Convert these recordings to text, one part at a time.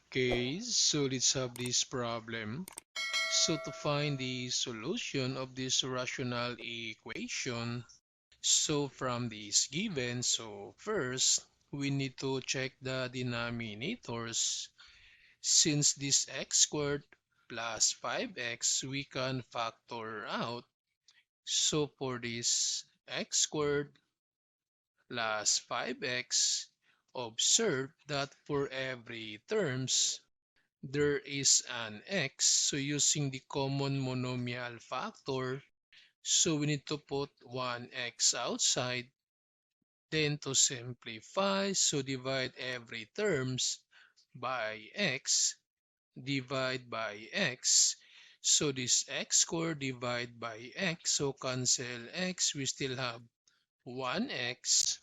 Okay, so let's have this problem. So to find the solution of this rational equation, so from this given, so first we need to check the denominators. Since this x squared plus 5x, we can factor out. So for this x squared plus 5x, observe that for every terms, there is an x. So using the common monomial factor, so we need to put one x outside. Then to simplify, so divide every terms by x, divide by x. So this x squared divide by x, so cancel x, we still have 1x.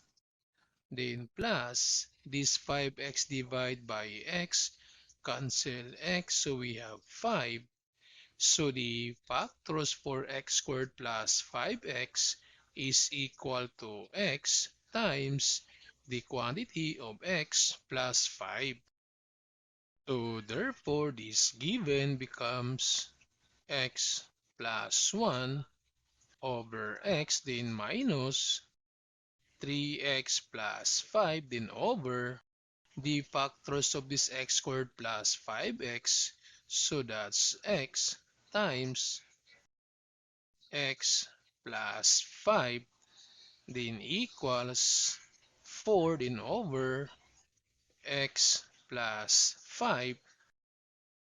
Then plus this 5x divide by x, cancel x, so we have 5. So the factors for x squared plus 5x is equal to x times the quantity of x plus 5. So therefore, this given becomes x plus 1 over x, then minus 3x plus 5, then over the factors of this x squared plus 5x. So that's x times x plus 5, then equals 4, then over x plus 5.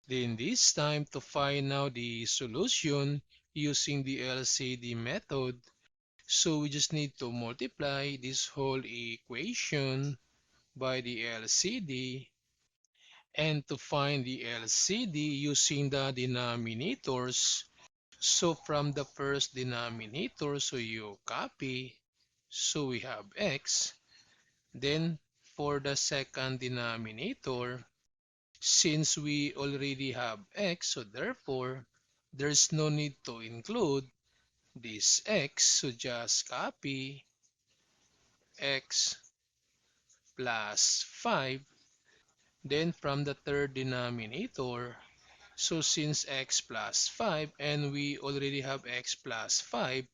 Then this time to find now the solution using the LCD method. So we just need to multiply this whole equation by the LCD, and to find the LCD using the denominators. So from the first denominator, so you copy, so we have x. Then for the second denominator, since we already have x, so therefore there's no need to include this x, so just copy x plus 5. Then from the third denominator, so since x plus 5 and we already have x plus 5,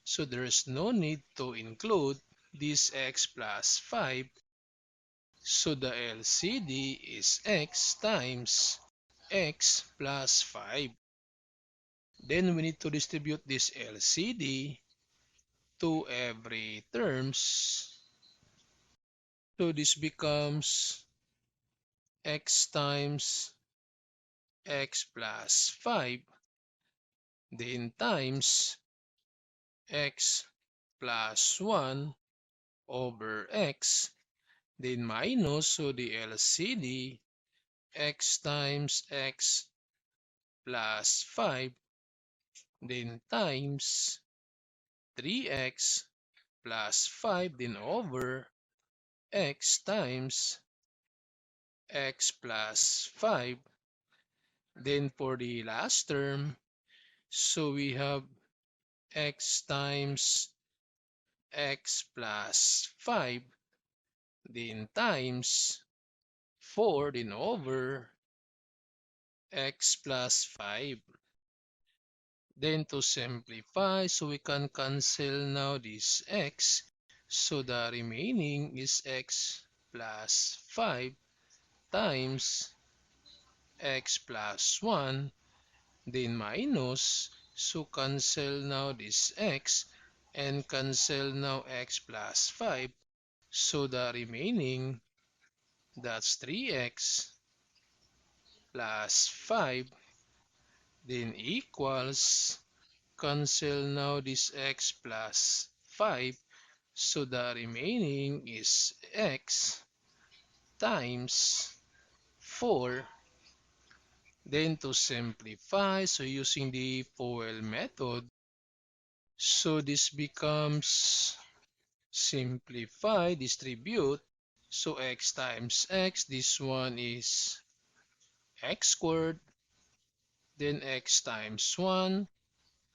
so there's no need to include this x plus 5. So the LCD is x times x plus 5. Then we need to distribute this LCD to every terms. So this becomes x times x plus 5, then times x plus 1 over x, then minus, so the LCD, x times x plus 5, then times 3x plus 5, then over x times x plus 5. Then for the last term, so we have x times x plus 5, then times 4, then over x plus 5. Then to simplify, so we can cancel now this x. So the remaining is x plus 5 times x plus 1, then minus, so cancel now this x and cancel now x plus 5. So the remaining, that's 3x plus 5, then equals, cancel now this x plus 5. So the remaining is x times 4. Then to simplify, so using the FOIL method, so this becomes simplify, distribute. So x times x, this one is x squared, then x times 1,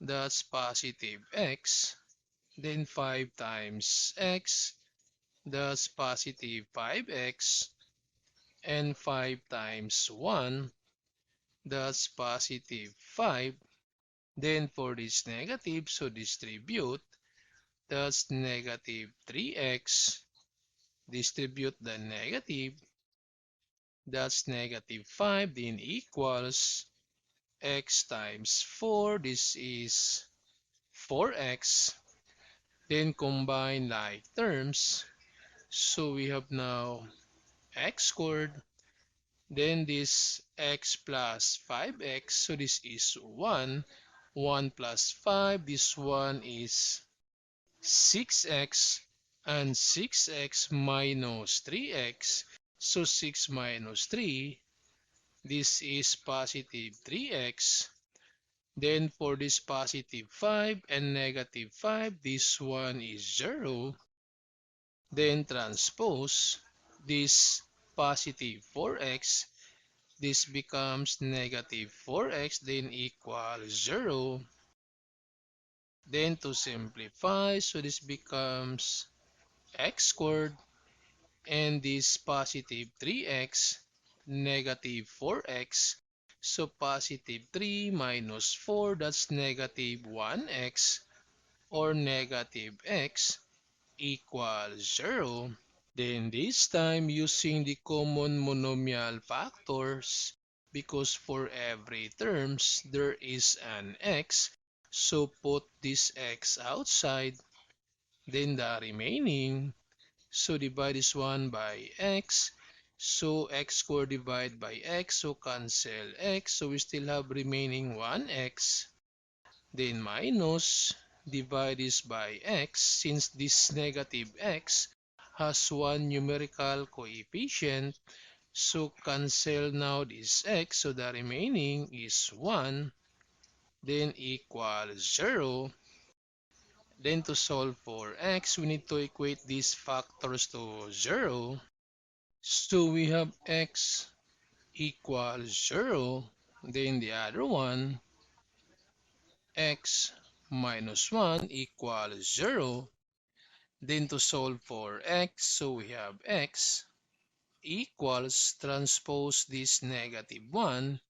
that's positive x, then 5 times x, that's positive 5x, And 5 times 1, that's positive 5. Then for this negative, so distribute, that's negative 3x. Distribute the negative, that's negative 5, then equals x times 4. This is 4x. Then combine like terms. So we have now x squared. Then this x plus 5x. So this is 1. 1 plus 5. This one is 6x. And 6x minus 3x. So 6 minus 3. This is positive 3x. Then for this positive 5 and negative 5, this one is 0. Then transpose this positive 4x. This becomes negative 4x, then equals 0. Then to simplify, so this becomes x squared. And this positive 3x, negative 4x. So positive 3 minus 4, that's negative 1x, or negative x equals 0. Then this time using the common monomial factors, because for every terms there is an x, so put this x outside, then the remaining, so divide this one by x, so x squared divided by x, so cancel x, so we still have remaining 1x. Then minus, divide this by x, since this negative x has one numerical coefficient, so cancel now this x, so the remaining is 1, then equals 0. Then to solve for x, we need to equate these factors to 0. So we have x equals 0, then the other one, x minus 1 equals 0. Then to solve for x, so we have x equals, transpose this negative 1,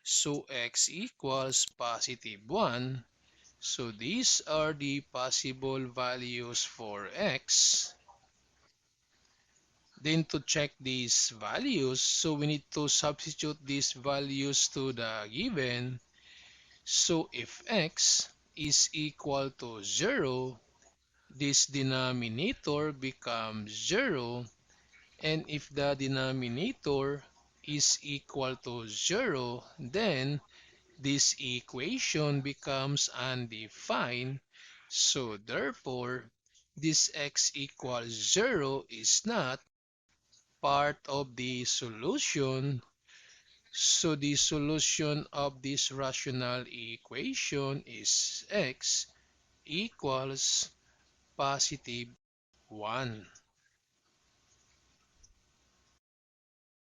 so x equals positive 1. So these are the possible values for x. Then to check these values, so we need to substitute these values to the given. So if x is equal to 0, this denominator becomes 0. And if the denominator is equal to 0, then this equation becomes undefined. So therefore, this x equals 0 is not part of the solution. So the solution of this rational equation is x equals positive 1.